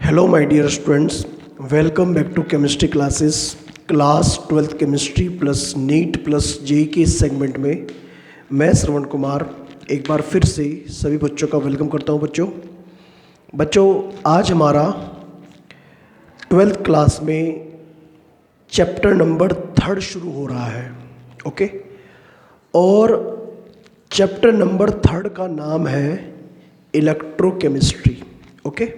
Hello my dear students, welcome back to chemistry classes, class 12th chemistry plus NEET plus JEE के इस segment में मैं श्रवण कुमार एक बार फिर से सभी बच्चों का वेलकम करता हूं। बच्चों आज हमारा 12th क्लास में चैप्टर नंबर 3 शुरू हो रहा है। ओके, और चैप्टर नंबर 3 का नाम है इलेक्ट्रोकेमिस्ट्री। ओके,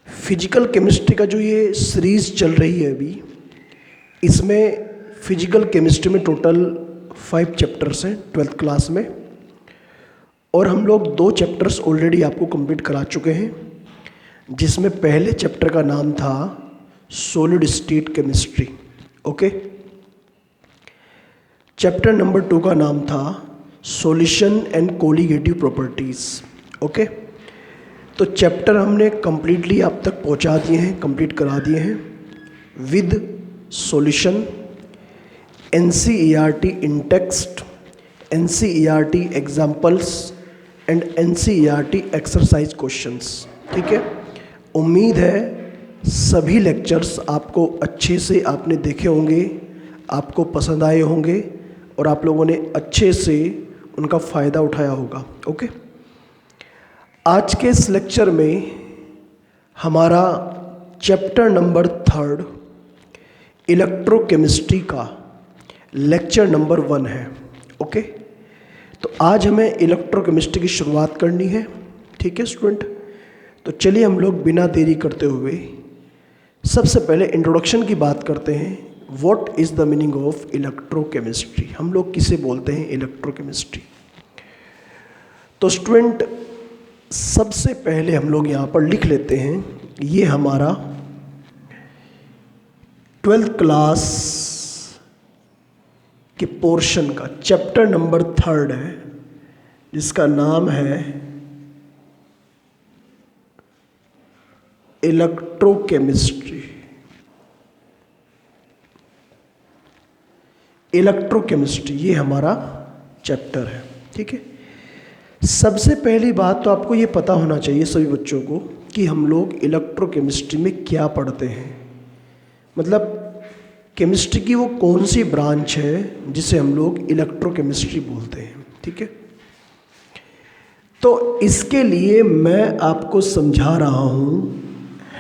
फिजिकल केमिस्ट्री का जो ये सीरीज़ चल रही है अभी, इसमें फिजिकल केमिस्ट्री में टोटल 5 चैप्टर्स हैं 12th क्लास में, और हम लोग 2 चैप्टर्स ऑलरेडी आपको कंप्लीट करा चुके हैं, जिसमें पहले चैप्टर का नाम था solid state chemistry. Okay, chapter number 2 का नाम था solution and colligative properties. Okay, तो चैप्टर हमने कम्प्लीटली आप तक पहुंचा दिए हैं, कंप्लीट करा दिए हैं with solution, NCERT in text, NCERT examples and NCERT exercise questions. ठीक है, उम्मीद है सभी लेक्चर्स आपको अच्छे से आपने देखे होंगे, आपको पसंद आए होंगे और आप लोगों ने अच्छे से उनका फ़ायदा उठाया होगा। ओके, आज के इस लेक्चर में हमारा चैप्टर नंबर 3 इलेक्ट्रोकेमिस्ट्री का लेक्चर नंबर 1 है। ओके, तो आज हमें इलेक्ट्रोकेमिस्ट्री की शुरुआत करनी है। ठीक है स्टूडेंट, तो चलिए हम लोग बिना देरी करते हुए सबसे पहले इंट्रोडक्शन की बात करते हैं। What is the meaning of electrochemistry, हम लोग किसे बोलते हैं इलेक्ट्रोकेमिस्ट्री। तो स्टूडेंट सबसे पहले हम लोग यहाँ पर लिख लेते हैं, ये हमारा 12th क्लास के पोर्शन का चैप्टर नंबर 3 है, जिसका नाम है इलेक्ट्रोकेमिस्ट्री। इलेक्ट्रोकेमिस्ट्री ये हमारा चैप्टर है। ठीक है, सबसे पहली बात तो आपको ये पता होना चाहिए सभी बच्चों को कि हम लोग इलेक्ट्रोकेमिस्ट्री में क्या पढ़ते हैं, मतलब केमिस्ट्री की वो कौन सी ब्रांच है जिसे हम लोग इलेक्ट्रोकेमिस्ट्री बोलते हैं। ठीक है, तो इसके लिए मैं आपको समझा रहा हूँ,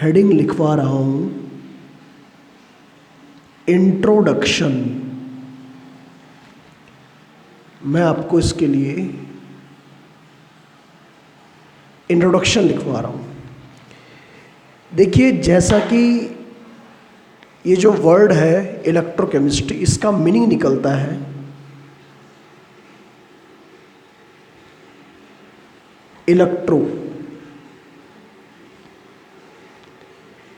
हेडिंग लिखवा रहा हूँ, इंट्रोडक्शन। मैं आपको इसके लिए इंट्रोडक्शन लिखवा रहा हूँ। देखिए, जैसा कि ये जो वर्ड है इलेक्ट्रोकेमिस्ट्री, इसका मीनिंग निकलता है इलेक्ट्रो,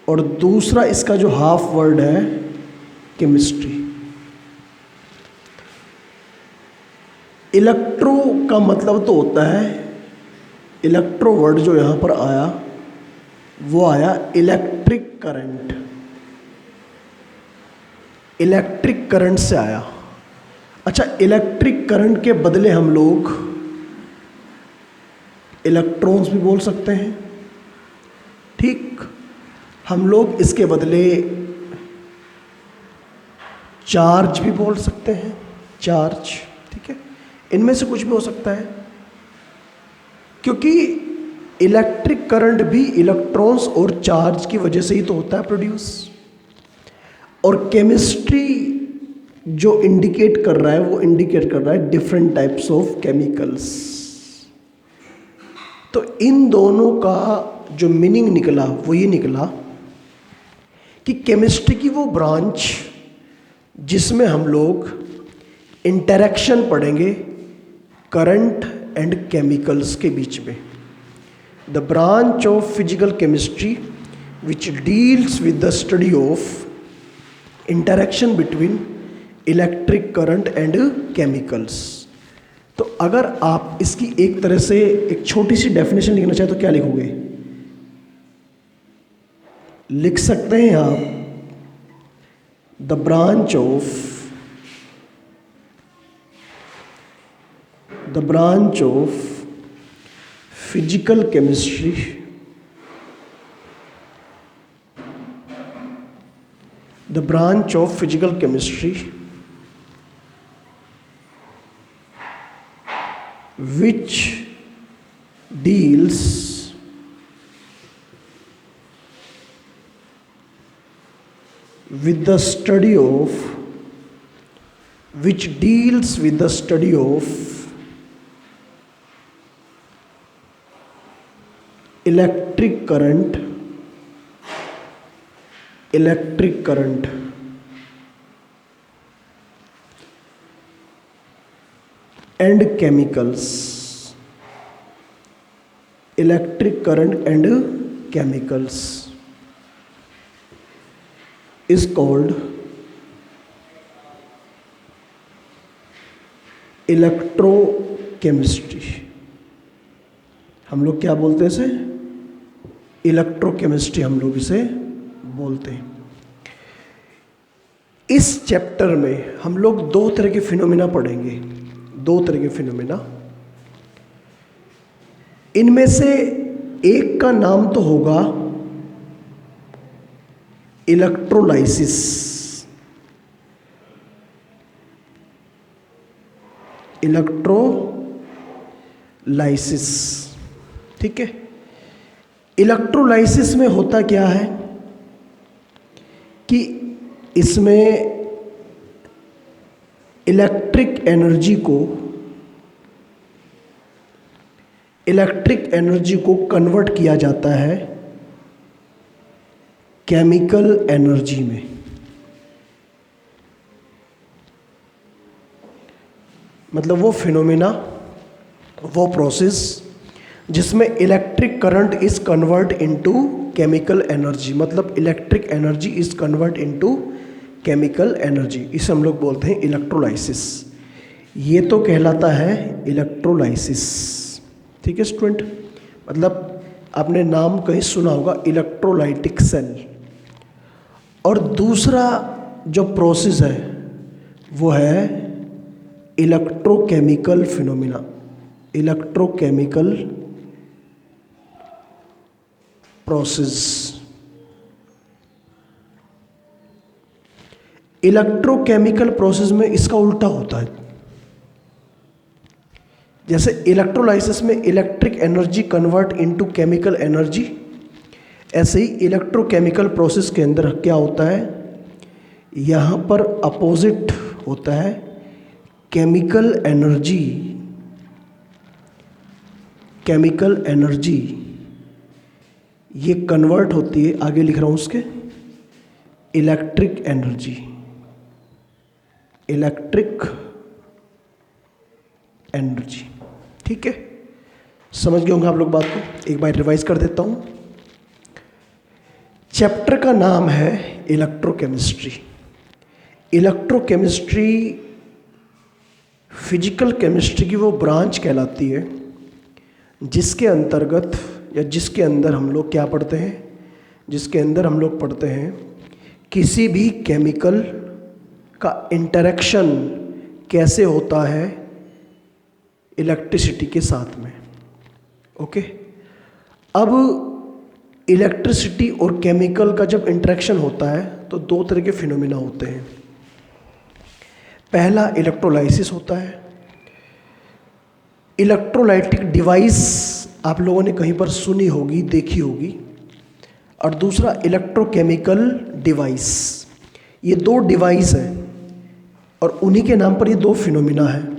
और दूसरा इसका जो हाफ वर्ड है केमिस्ट्री। इलेक्ट्रो का मतलब तो होता है, इलेक्ट्रो वर्ड जो यहाँ पर आया वो आया इलेक्ट्रिक करंट, इलेक्ट्रिक करंट से आया। अच्छा, इलेक्ट्रिक करंट के बदले हम लोग इलेक्ट्रॉन्स भी बोल सकते हैं। ठीक, हम लोग इसके बदले चार्ज भी बोल सकते हैं, चार्ज। ठीक है, इनमें से कुछ भी हो सकता है, क्योंकि इलेक्ट्रिक करंट भी इलेक्ट्रॉन्स और चार्ज की वजह से ही तो होता है प्रोड्यूस। और केमिस्ट्री जो इंडिकेट कर रहा है वो इंडिकेट कर रहा है डिफरेंट टाइप्स ऑफ केमिकल्स। तो इन दोनों का जो मीनिंग निकला वो ये निकला कि केमिस्ट्री की वो ब्रांच जिसमें हम लोग इंटरेक्शन पढ़ेंगे करंट एंड केमिकल्स के बीच में, the branch of physical chemistry which deals with the study of interaction between electric current and chemicals. तो अगर आप इसकी एक तरह से एक छोटी सी डेफिनेशन लिखना चाहें तो क्या लिखोगे? लिख सकते हैं आप, the branch of physical chemistry the branch of physical chemistry which deals with the study of electric current and chemicals, electric current and chemicals is called electrochemistry. हम लोग क्या बोलते हैं इसे? इलेक्ट्रोकेमिस्ट्री हम लोग इसे बोलते हैं। इस चैप्टर में हम लोग दो तरह के फिनोमेना पढ़ेंगे, दो तरह के फिनोमेना। इनमें से एक का नाम तो होगा इलेक्ट्रोलाइसिस, ठीक है। इलेक्ट्रोलाइसिस में होता क्या है कि इसमें इलेक्ट्रिक एनर्जी को कन्वर्ट किया जाता है केमिकल एनर्जी में। मतलब वो फिनोमेना, वो प्रोसेस जिसमें electric current is convert into chemical energy, मतलब electric energy is convert into chemical energy, इसे हम लोग बोलते हैं इलेक्ट्रोलाइसिस। ये तो कहलाता है इलेक्ट्रोलाइसिस, ठीक है स्टूडेंट। मतलब आपने नाम कहीं सुना होगा इलेक्ट्रोलाइटिक सेल। और दूसरा जो प्रोसेस है वो है electrochemical phenomena, electrochemical process. Electrochemical process में इसका उल्टा होता है। जैसे इलेक्ट्रोलाइसिस में electric energy convert into chemical energy, ऐसे ही इलेक्ट्रोकेमिकल प्रोसेस के अंदर क्या होता है, यहाँ पर अपोजिट होता है। केमिकल एनर्जी ये कन्वर्ट होती है, आगे लिख रहा हूँ उसके, इलेक्ट्रिक एनर्जी ठीक है। समझ गए होंगे आप लोग बात को। एक बार रिवाइज कर देता हूँ। चैप्टर का नाम है इलेक्ट्रोकेमिस्ट्री। इलेक्ट्रोकेमिस्ट्री फिजिकल केमिस्ट्री की वो ब्रांच कहलाती है जिसके अंतर्गत या जिसके अंदर हम लोग क्या पढ़ते हैं, जिसके अंदर हम लोग पढ़ते हैं किसी भी केमिकल का इंटरेक्शन कैसे होता है इलेक्ट्रिसिटी के साथ में। ओके, अब इलेक्ट्रिसिटी और केमिकल का जब इंटरेक्शन होता है तो दो तरह के फिनोमेना होते हैं। पहला इलेक्ट्रोलाइसिस होता है। इलेक्ट्रोलाइटिक डिवाइस आप लोगों ने कहीं पर सुनी होगी, देखी होगी। और दूसरा इलेक्ट्रोकेमिकल डिवाइस। ये दो डिवाइस हैं और उन्हीं के नाम पर ये दो फिनोमेना है।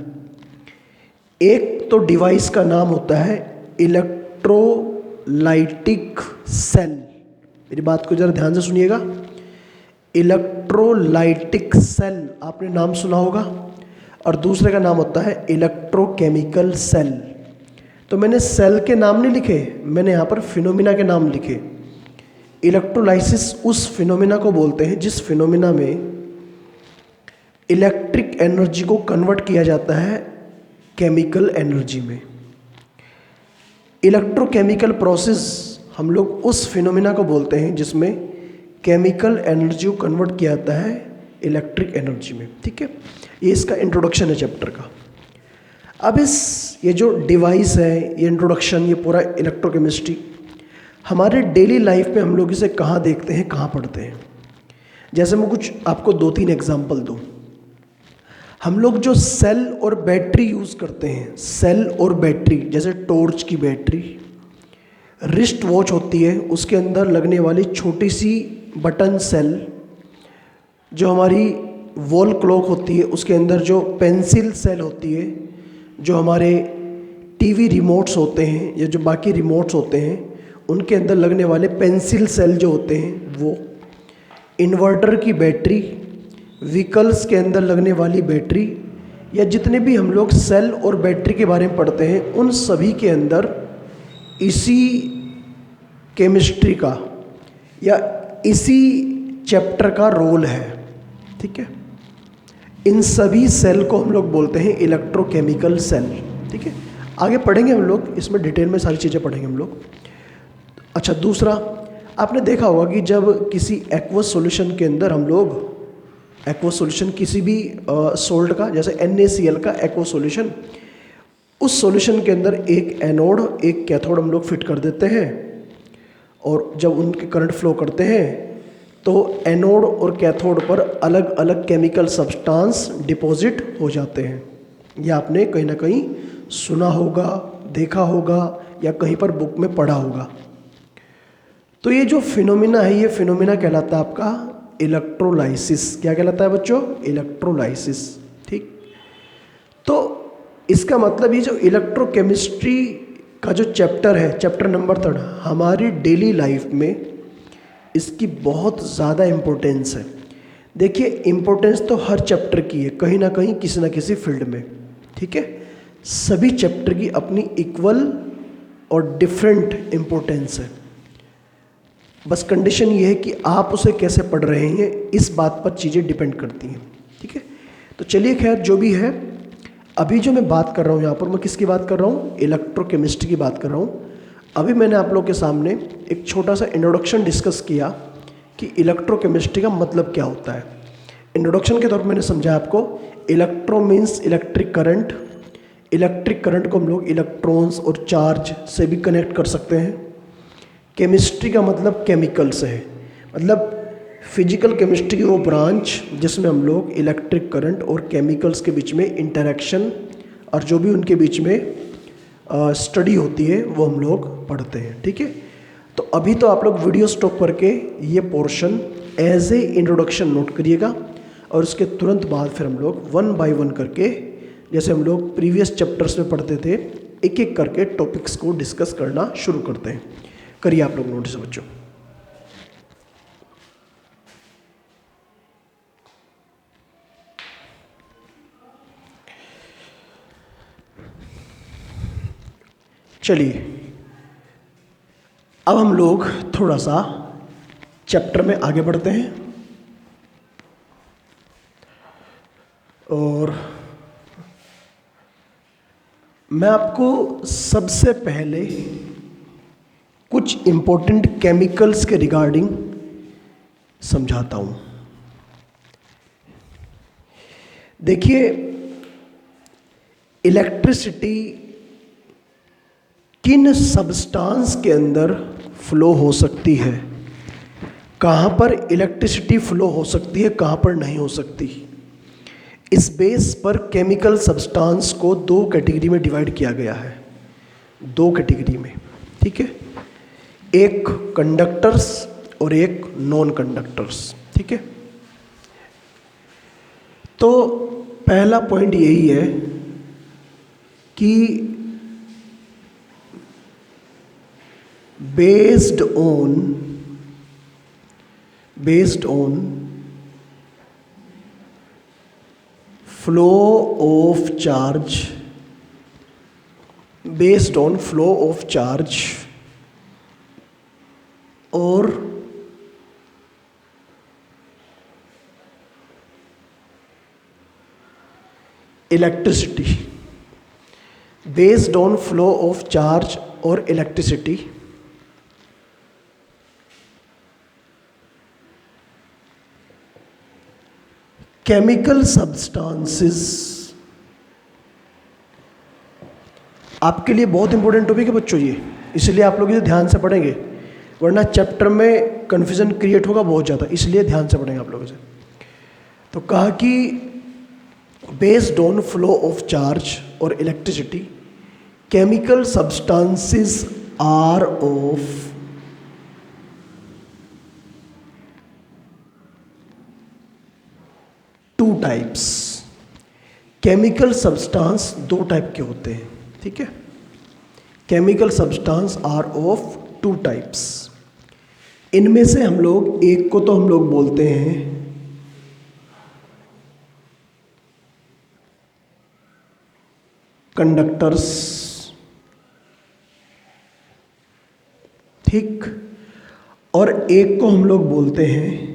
एक तो डिवाइस का नाम होता है इलेक्ट्रोलाइटिक सेल। मेरी बात को जरा ध्यान से सुनिएगा। इलेक्ट्रोलाइटिक सेल आपने नाम सुना होगा। और दूसरे का नाम होता है इलेक्ट्रोकेमिकल सेल। तो मैंने सेल के नाम नहीं लिखे, मैंने यहाँ पर फिनोमेना के नाम लिखे। इलेक्ट्रोलाइसिस उस फिनोमेना को बोलते हैं जिस फिनोमेना में इलेक्ट्रिक एनर्जी को कन्वर्ट किया जाता है केमिकल एनर्जी में। इलेक्ट्रोकेमिकल प्रोसेस हम लोग उस फिनोमेना को बोलते हैं जिसमें केमिकल एनर्जी को कन्वर्ट किया जाता है इलेक्ट्रिक एनर्जी में। ठीक है, ये इसका इंट्रोडक्शन है चैप्टर का। अब ये जो डिवाइस है, ये इंट्रोडक्शन, ये पूरा इलेक्ट्रोकेमिस्ट्री हमारे डेली लाइफ में हम लोग इसे कहाँ देखते हैं, कहाँ पढ़ते हैं। जैसे मैं कुछ आपको 2-3 एग्जाम्पल दूँ। हम लोग जो सेल और बैटरी यूज़ करते हैं, सेल और बैटरी, जैसे टॉर्च की बैटरी, रिस्ट वॉच होती है, उसके अंदर लगने वाली छोटी सी बटन सेल, जो हमारी वॉल क्लॉक होती है उसके अंदर जो पेंसिल सेल होती है, जो हमारे टीवी रिमोट्स होते हैं या जो बाकी रिमोट्स होते हैं उनके अंदर लगने वाले पेंसिल सेल जो होते हैं वो, इन्वर्टर की बैटरी, व्हीकल्स के अंदर लगने वाली बैटरी, या जितने भी हम लोग सेल और बैटरी के बारे में पढ़ते हैं उन सभी के अंदर इसी केमिस्ट्री का या इसी चैप्टर का रोल है। ठीक है, इन सभी सेल को हम लोग बोलते हैं इलेक्ट्रोकेमिकल सेल। ठीक है, आगे पढ़ेंगे हम लोग, इसमें डिटेल में सारी चीज़ें पढ़ेंगे हम लोग। अच्छा, दूसरा, आपने देखा होगा कि जब किसी एक्वस सॉल्यूशन के अंदर हम लोग, एक्वस सॉल्यूशन किसी भी सोल्ट का, जैसे NaCl का एक्वस सॉल्यूशन, उस सॉल्यूशन के अंदर एक एनोड एक कैथोड हम लोग फिट कर देते हैं, और जब उनके करंट फ्लो करते हैं तो एनोड और कैथोड पर अलग अलग केमिकल सब्सटेंस डिपॉजिट हो जाते हैं। यह आपने कहीं ना कहीं सुना होगा, देखा होगा या कहीं पर बुक में पढ़ा होगा। तो ये जो फिनोमिना है, ये फिनोमिना कहलाता है आपका इलेक्ट्रोलाइसिस। क्या कहलाता है बच्चों? इलेक्ट्रोलाइसिस। ठीक, तो इसका मतलब ये जो इलेक्ट्रोकेमिस्ट्री का जो चैप्टर है, चैप्टर नंबर 3, हमारी डेली लाइफ में इसकी बहुत ज़्यादा इम्पोर्टेंस है। देखिए, इम्पोर्टेंस तो हर चैप्टर की है कहीं ना कहीं, किसी ना किसी फील्ड में। ठीक है, सभी चैप्टर की अपनी इक्वल और डिफरेंट इम्पोर्टेंस है। बस कंडीशन ये है कि आप उसे कैसे पढ़ रहे हैं, इस बात पर चीज़ें डिपेंड करती हैं। ठीक है, तो चलिए, खैर जो भी है, अभी जो मैं बात कर रहा हूँ यहाँ पर, मैं किसकी बात कर रहा हूँ? इलेक्ट्रोकेमिस्ट्री की बात कर रहा हूँ। अभी मैंने आप लोग के सामने एक छोटा सा इंट्रोडक्शन डिस्कस किया कि इलेक्ट्रोकेमिस्ट्री का मतलब क्या होता है। इंट्रोडक्शन के तौर पर मैंने समझा आपको, electro means electric current, electric current को हम लोग इलेक्ट्रॉन्स और चार्ज से भी कनेक्ट कर सकते हैं। केमिस्ट्री का मतलब केमिकल से है, मतलब फिजिकल केमिस्ट्री की वो ब्रांच जिसमें हम लोग इलेक्ट्रिक करंट और केमिकल्स के बीच में इंटरेक्शन और जो भी उनके बीच में स्टडी होती है वो हम लोग पढ़ते हैं। ठीक है, तो अभी तो आप लोग वीडियो स्टॉप करके ये portion as a introduction note करिएगा, और उसके तुरंत बाद फिर हम लोग 1 बाय 1 करके, जैसे हम लोग प्रीवियस चैप्टर्स में पढ़ते थे, एक एक करके टॉपिक्स को डिस्कस करना शुरू करते हैं। करिए आप लोग नोटिस बच्चों। चलिए, अब हम लोग थोड़ा सा चैप्टर में आगे बढ़ते हैं, और मैं आपको सबसे पहले कुछ इम्पोर्टेंट केमिकल्स के रिगार्डिंग समझाता हूँ। देखिए, इलेक्ट्रिसिटी किन सब्सटेंस के अंदर फ्लो हो सकती है, कहाँ पर इलेक्ट्रिसिटी फ्लो हो सकती है, कहाँ पर नहीं हो सकती, इस बेस पर केमिकल सब्सटेंस को 2 कैटेगरी में डिवाइड किया गया है। 2 कैटेगरी में। ठीक है, एक कंडक्टर्स और एक नॉन कंडक्टर्स। ठीक है, तो पहला पॉइंट यही है कि based on flow of charge, based on flow of charge or electricity, based on flow of charge or electricity, chemical substances. आपके लिए बहुत इंपॉर्टेंट टॉपिक है बच्चों ये, इसलिए आप लोग इसे ध्यान से पढ़ेंगे। वरना चैप्टर में कन्फ्यूजन क्रिएट होगा बहुत ज़्यादा, इसलिए ध्यान से पढ़ेंगे आप लोगों से। तो कहा कि based on flow of charge और electricity chemical substances are of two types. Chemical substance दो टाइप के होते हैं, ठीक है। Chemical substance are of two types. इनमें से हम लोग एक को तो हम लोग बोलते हैं कंडक्टर्स, ठीक, और एक को हम लोग बोलते हैं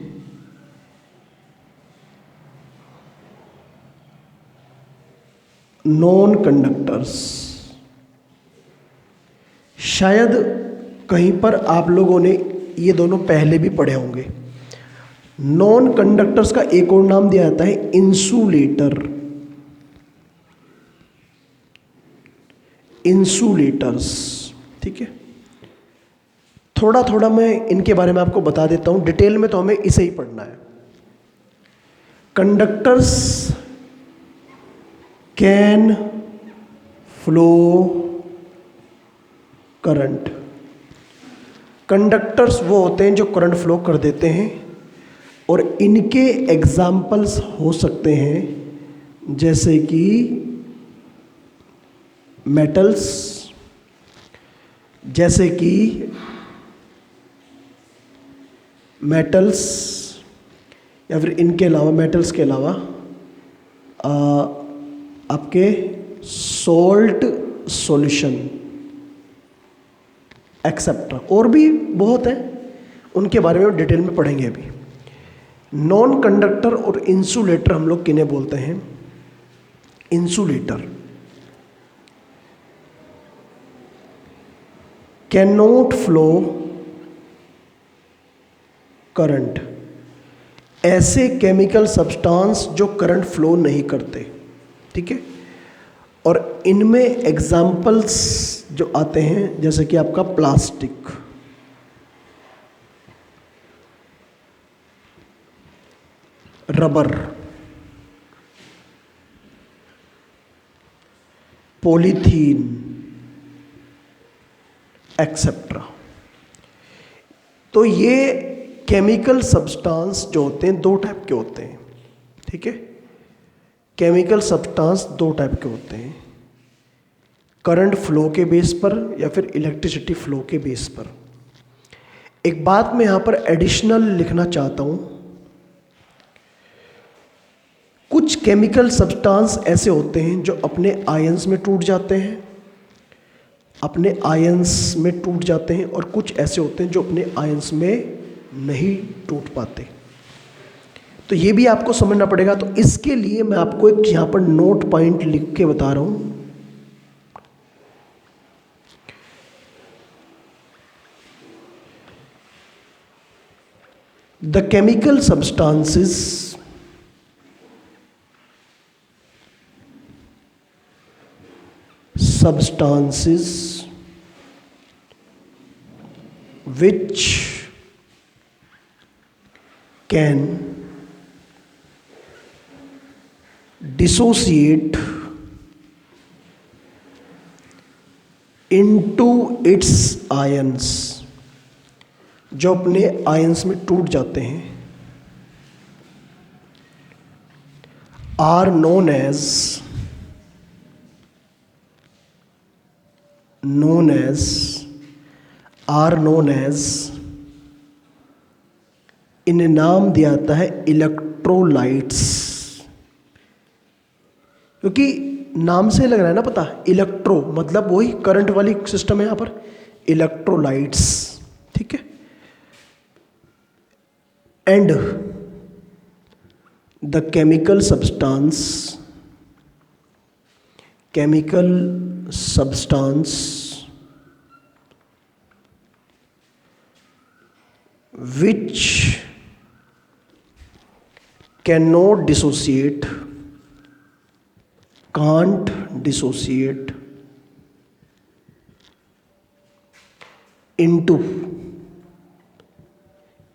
नॉन कंडक्टर्स। शायद कहीं पर आप लोगों ने ये दोनों पहले भी पढ़े होंगे। नॉन कंडक्टर्स का एक और नाम दिया जाता है इंसुलेटर। इंसुलेटर्स, ठीक है। थोड़ा थोड़ा मैं इनके बारे में आपको बता देता हूं, डिटेल में तो हमें इसे ही पढ़ना है। Conductors can flow current. Conductors वो होते हैं जो करंट फ्लो कर देते हैं, और इनके एग्जाम्पल्स हो सकते हैं जैसे कि मेटल्स, जैसे कि मेटल्स, या फिर इनके अलावा मेटल्स के अलावा आपके सॉल्ट सॉल्यूशन एक्सेप्ट्रा, और भी बहुत है, उनके बारे में डिटेल में पढ़ेंगे अभी। नॉन कंडक्टर और इंसुलेटर हम लोग किन्हें बोलते हैं? Insulator can not flow current. ऐसे केमिकल सब्सटेंस जो करंट फ्लो नहीं करते, ठीक है। और इनमें एग्जाम्पल्स जो आते हैं जैसे कि आपका प्लास्टिक, रबर, पॉलीथीन एक्सेट्रा। तो ये केमिकल सब्सटेंस जो होते हैं दो टाइप के होते हैं, ठीक है। केमिकल सब्सटेंस दो टाइप के होते हैं, करंट फ्लो के बेस पर या फिर इलेक्ट्रिसिटी फ्लो के बेस पर। एक बात मैं यहाँ पर एडिशनल लिखना चाहता हूँ, कुछ केमिकल सब्सटेंस ऐसे होते हैं जो अपने आयंस में टूट जाते हैं, अपने आयंस में टूट जाते हैं, और कुछ ऐसे होते हैं जो अपने आयंस में नहीं टूट पाते। तो ये भी आपको समझना पड़ेगा। तो इसके लिए मैं आपको एक यहाँ पर नोट पॉइंट लिख के बता रहा हूँ। The chemical substances which can dissociate into its ions, जो अपने आयंस में टूट जाते हैं, are known as इन्हें नाम दिया जाता है इलेक्ट्रोलाइट्स। क्योंकि नाम से लग रहा है ना पता, इलेक्ट्रो मतलब वही करंट वाली सिस्टम है यहाँ पर, इलेक्ट्रोलाइट्स, ठीक है। And the chemical substance which cannot dissociate, can't dissociate into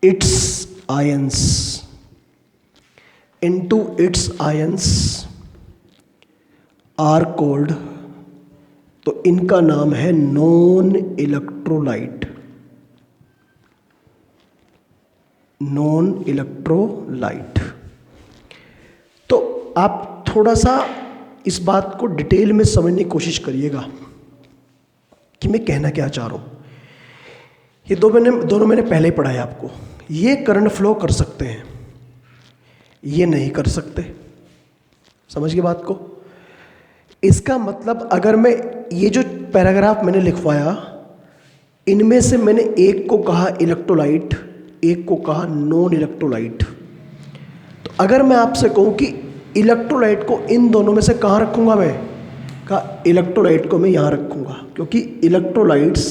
its ions into its ions are called, तो इनका नाम है नॉन इलेक्ट्रोलाइट। Non electrolyte. तो आप थोड़ा सा इस बात को डिटेल में समझने की कोशिश करिएगा कि मैं कहना क्या चाह रहा हूँ। ये दोनों मैंने पहले ही पढ़ाया आपको। ये करंट फ्लो कर सकते हैं, ये नहीं कर सकते। समझ गए बात को? इसका मतलब अगर मैं ये जो पैराग्राफ मैंने लिखवाया, इनमें से मैंने एक को कहा इलेक्ट्रोलाइट, एक को कहा नॉन इलेक्ट्रोलाइट। तो अगर मैं आपसे कहूँ कि इलेक्ट्रोलाइट को इन दोनों में से कहाँ रखूँगा, मैं कहा इलेक्ट्रोलाइट को मैं यहाँ रखूँगा, क्योंकि इलेक्ट्रोलाइट्स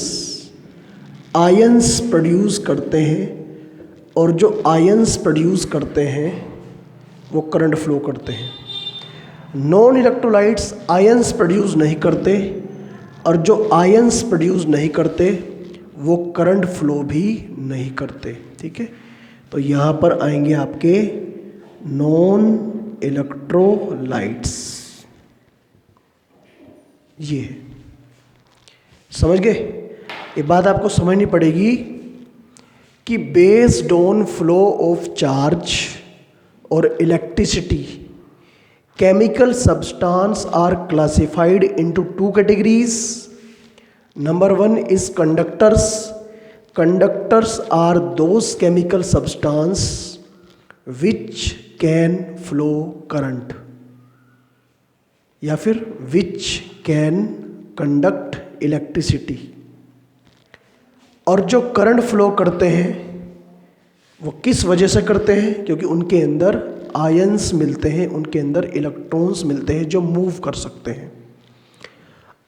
आयंस प्रोड्यूस करते हैं और जो आयंस प्रोड्यूस करते हैं वो करंट फ्लो करते हैं। नॉन इलेक्ट्रोलाइट्स आयंस प्रोड्यूस नहीं करते और जो आयंस प्रोड्यूस नहीं करते वो करंट फ्लो भी नहीं करते। ठीक है, तो यहाँ पर आएंगे आपके नॉन इलेक्ट्रोलाइट्स। ये समझ गए? ये बात आपको समझनी पड़ेगी कि based on flow of charge और electricity, chemical substance are classified into two categories. Number one is conductors. Conductors are those chemical substance which can flow current, या फिर which can conduct electricity। और जो करंट फ्लो करते हैं वो किस वजह से करते हैं? क्योंकि उनके अंदर आयंस मिलते हैं, उनके अंदर इलेक्ट्रॉन्स मिलते हैं जो मूव कर सकते हैं।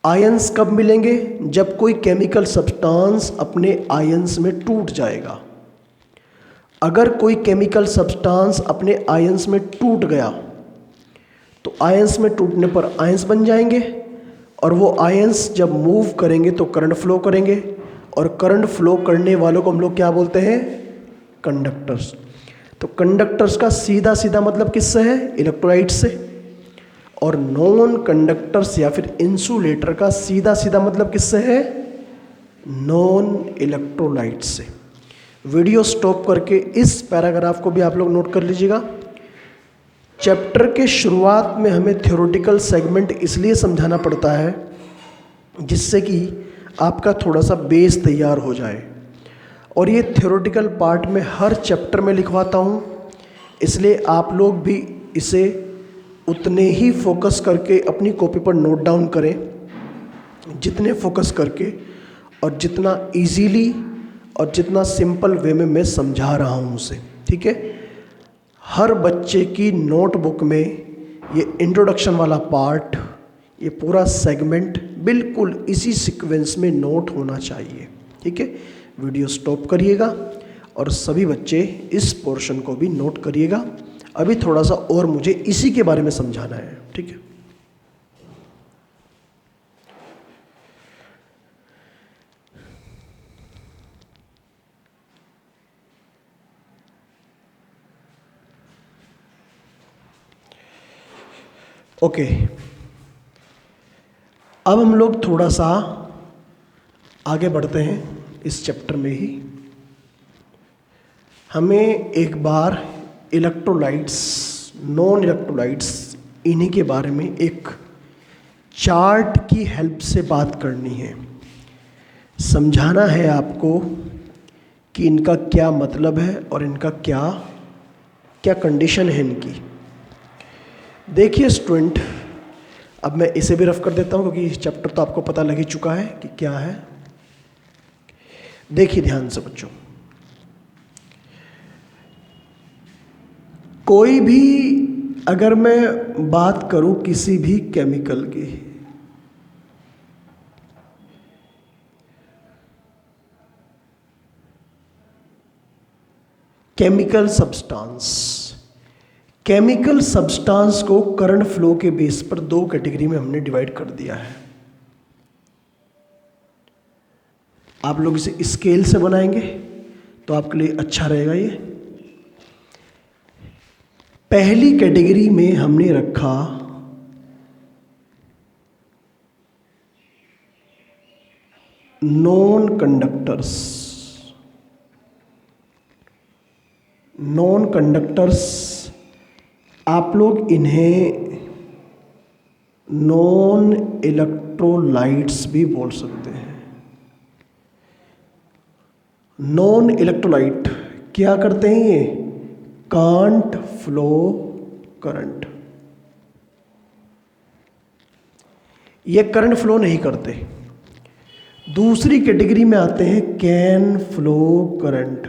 आयंस कब मिलेंगे? जब कोई केमिकल सब्सटेंस अपने आयंस में टूट जाएगा। अगर कोई केमिकल सब्सटेंस अपने आयंस में टूट गया तो आयंस में टूटने पर आयंस बन जाएंगे और वो आयंस जब मूव करेंगे तो करंट फ्लो करेंगे, और करंट फ्लो करने वालों को हम लोग क्या बोलते हैं? कंडक्टर्स। तो कंडक्टर्स का सीधा सीधा मतलब किससे है? इलेक्ट्रोलाइट से। और नॉन कंडक्टर्स या फिर इंसुलेटर का सीधा सीधा मतलब किससे है? नॉन इलेक्ट्रोलाइट से। वीडियो स्टॉप करके इस पैराग्राफ को भी आप लोग नोट कर लीजिएगा। चैप्टर के शुरुआत में हमें थ्योरेटिकल सेगमेंट इसलिए समझाना पड़ता है जिससे कि आपका थोड़ा सा बेस तैयार हो जाए, और ये थ्योरेटिकल पार्ट में हर चैप्टर में लिखवाता हूँ, इसलिए आप लोग भी इसे उतने ही फोकस करके अपनी कॉपी पर नोट डाउन करें जितने फोकस करके और जितना इजीली और जितना सिंपल वे में मैं समझा रहा हूँ उसे। ठीक है, हर बच्चे की नोटबुक में ये इंट्रोडक्शन वाला पार्ट, ये पूरा सेगमेंट बिल्कुल इसी सीक्वेंस में नोट होना चाहिए। ठीक है, वीडियो स्टॉप करिएगा और सभी बच्चे इस पोर्शन को भी नोट करिएगा। अभी थोड़ा सा और मुझे इसी के बारे में समझाना है। ठीक है, ओके। अब हम लोग थोड़ा सा आगे बढ़ते हैं इस चैप्टर में ही। हमें एक बार इलेक्ट्रोलाइट्स, नॉन इलेक्ट्रोलाइट्स, इन्हीं के बारे में एक चार्ट की हेल्प से बात करनी है। समझाना है आपको कि इनका क्या मतलब है और इनका क्या क्या कंडीशन है इनकी। देखिए स्टूडेंट, अब मैं इसे भी रफ कर देता हूँ क्योंकि चैप्टर तो आपको पता लग ही चुका है कि क्या है। देखिए ध्यान से बच्चों, कोई भी अगर मैं बात करूं किसी भी केमिकल की, केमिकल सब्सटेंस को करंट फ्लो के बेस पर दो कैटेगरी में हमने डिवाइड कर दिया है। आप लोग इसे स्केल से बनाएंगे तो आपके लिए अच्छा रहेगा ये। पहली कैटेगरी में हमने रखा नॉन कंडक्टर्स। नॉन कंडक्टर्स आप लोग इन्हें नॉन इलेक्ट्रोलाइट्स भी बोल सकते हैं। नॉन इलेक्ट्रोलाइट क्या करते हैं? ये कांट फ्लो करंट, ये करंट फ्लो नहीं करते। दूसरी कैटेगरी में आते हैं कैन फ्लो करंट,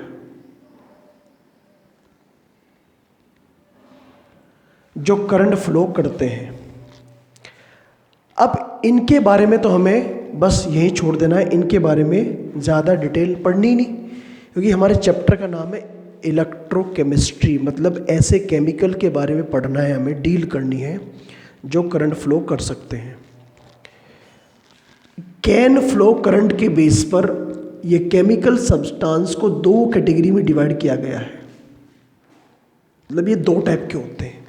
जो करंट फ्लो करते हैं। अब इनके बारे में तो हमें बस यही छोड़ देना है, इनके बारे में ज़्यादा डिटेल पढ़नी नहीं, क्योंकि हमारे चैप्टर का नाम है इलेक्ट्रोकेमिस्ट्री, मतलब ऐसे केमिकल के बारे में पढ़ना है, हमें डील करनी है जो करंट फ्लो कर सकते हैं। कैन फ्लो करंट के बेस पर ये केमिकल सब्सटेंस को दो कैटेगरी में डिवाइड किया गया है, मतलब ये दो टाइप के होते हैं।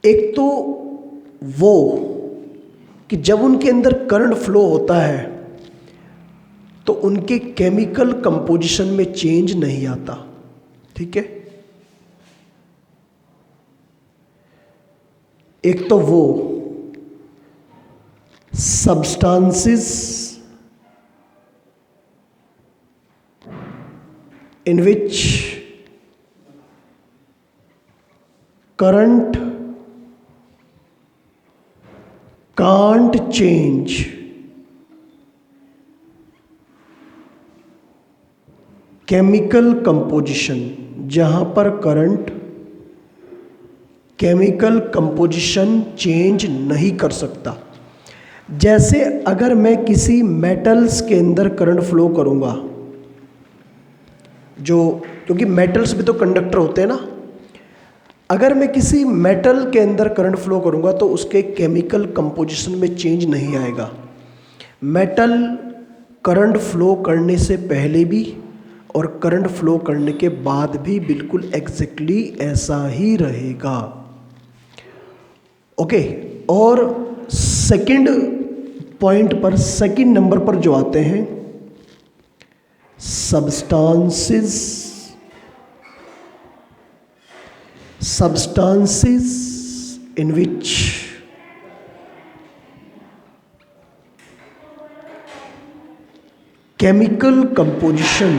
एक तो वो कि जब उनके अंदर करंट फ्लो होता है तो उनके केमिकल कंपोजिशन में चेंज नहीं आता, ठीक है। एक तो वो substances in which current can't change, chemical composition, जहां पर करंट केमिकल कंपोजिशन चेंज नहीं कर सकता। जैसे अगर मैं किसी मेटल्स के अंदर करंट फ्लो करूंगा, जो क्योंकि मेटल्स भी तो कंडक्टर होते हैं ना, अगर मैं किसी मेटल के अंदर करंट फ्लो करूंगा तो उसके केमिकल कंपोजिशन में चेंज नहीं आएगा। मेटल करंट फ्लो करने से पहले भी और करंट फ्लो करने के बाद भी बिल्कुल एग्जैक्टली ऐसा ही रहेगा, ओके। और सेकंड पॉइंट पर, सेकंड नंबर पर जो आते हैं substances in which chemical composition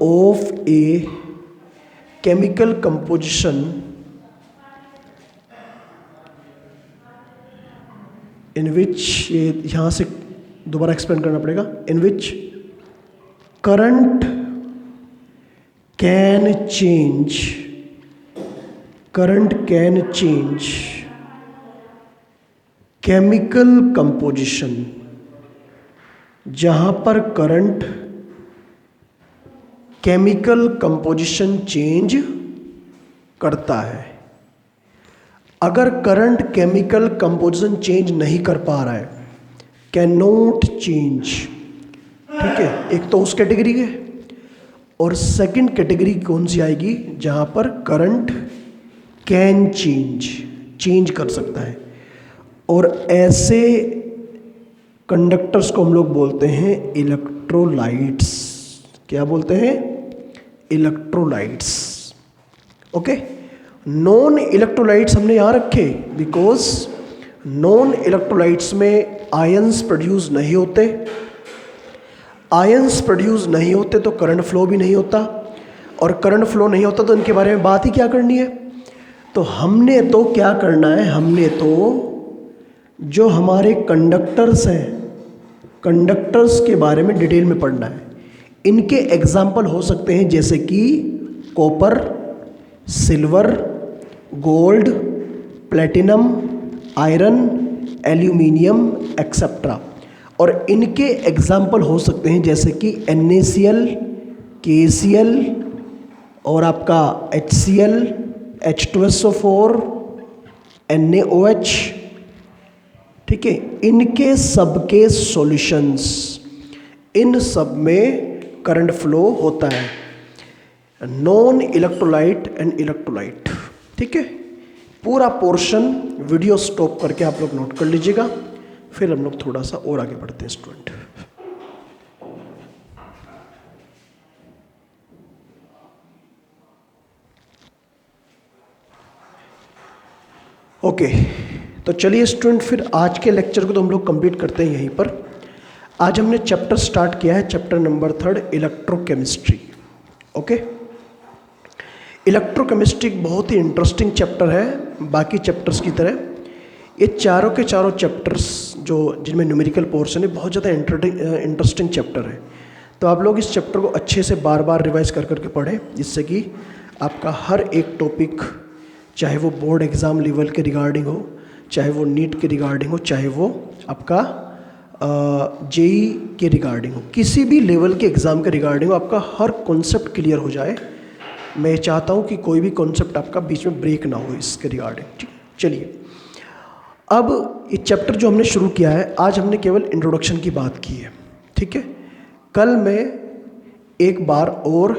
of a chemical composition in which, यहाँ से दोबारा एक्सप्लेन करना पड़ेगा, in which current can change chemical composition, जहाँ पर करंट केमिकल कंपोजिशन चेंज करता है। अगर करंट केमिकल कंपोजिशन चेंज नहीं कर पा रहा है, कैन नॉट चेंज, ठीक है, एक तो उस कैटेगरी के। और सेकंड कैटेगरी कौन सी आएगी? जहां पर करंट कैन चेंज कर सकता है, और ऐसे कंडक्टर्स को हम लोग बोलते हैं इलेक्ट्रोलाइट्स। क्या बोलते हैं? Electrolytes, okay. नॉन इलेक्ट्रोलाइट्स हमने यहाँ रखे बिकॉज नॉन इलेक्ट्रोलाइट्स में आयंस प्रोड्यूस नहीं होते। आयंस प्रोड्यूस नहीं होते तो करंट फ्लो भी नहीं होता, और करंट फ्लो नहीं होता तो इनके बारे में बात ही क्या करनी है। तो हमने तो क्या करना है, हमने तो जो हमारे कंडक्टर्स हैं, कंडक्टर्स के बारे में डिटेल में पढ़ना है। इनके एग्जाम्पल हो सकते हैं जैसे कि copper, silver, gold, platinum, iron, aluminium etcetera. और इनके एग्जाम्पल हो सकते हैं जैसे कि NaCl, KCl और आपका HCl, H2SO4, NaOH, ठीक है, इनके सबके सॉल्यूशंस, इन सब में करंट फ्लो होता है, नॉन इलेक्ट्रोलाइट एंड इलेक्ट्रोलाइट। ठीक है, पूरा पोर्शन वीडियो स्टॉप करके आप लोग नोट कर लीजिएगा, फिर हम लोग थोड़ा सा और आगे बढ़ते हैं स्टूडेंट। ओके, तो चलिए स्टूडेंट, फिर आज के लेक्चर को तो हम लोग कंप्लीट करते हैं यहीं पर। आज हमने चैप्टर स्टार्ट किया है, chapter number 3, electrochemistry. Okay, electrochemistry एक बहुत ही इंटरेस्टिंग चैप्टर है बाकी चैप्टर्स की तरह। ये चारों के चारों चैप्टर्स जो जिनमें न्यूमेरिकल पोर्शन है, बहुत ज़्यादा इंटरेस्टिंग चैप्टर है। तो आप लोग इस चैप्टर को अच्छे से बार बार रिवाइज कर करके पढ़ें, जिससे कि आपका हर एक टॉपिक, चाहे वो बोर्ड एग्ज़ाम लेवल के रिगार्डिंग हो, चाहे वो नीट के रिगार्डिंग हो, चाहे वो आपका जेई के रिगार्डिंग हो, किसी भी लेवल के एग्ज़ाम के रिगार्डिंग हो, आपका हर कॉन्सेप्ट क्लियर हो जाए। मैं चाहता हूँ कि कोई भी कॉन्सेप्ट आपका बीच में ब्रेक ना हो इसके रिगार्डिंग। ठीक, चलिए अब ये चैप्टर जो हमने शुरू किया है, आज हमने केवल इंट्रोडक्शन की बात की है। ठीक है, कल मैं एक बार और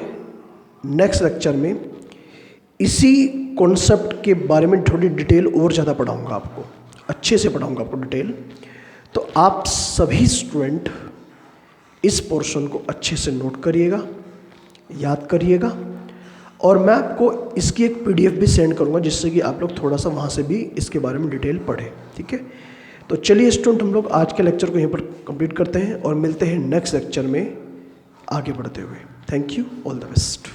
नेक्स्ट लेक्चर में इसी कॉन्सेप्ट के बारे में थोड़ी डिटेल और ज़्यादा पढ़ाऊँगा, आपको अच्छे से पढ़ाऊँगा आपको डिटेल। तो आप सभी स्टूडेंट इस पोर्शन को अच्छे से नोट करिएगा, याद करिएगा, और मैं आपको इसकी एक PDF भी सेंड करूंगा, जिससे कि आप लोग थोड़ा सा वहाँ से भी इसके बारे में डिटेल पढ़ें। ठीक है, तो चलिए स्टूडेंट, हम लोग आज के लेक्चर को यहीं पर कंप्लीट करते हैं और मिलते हैं नेक्स्ट लेक्चर में आगे बढ़ते हुए। Thank you, all the best.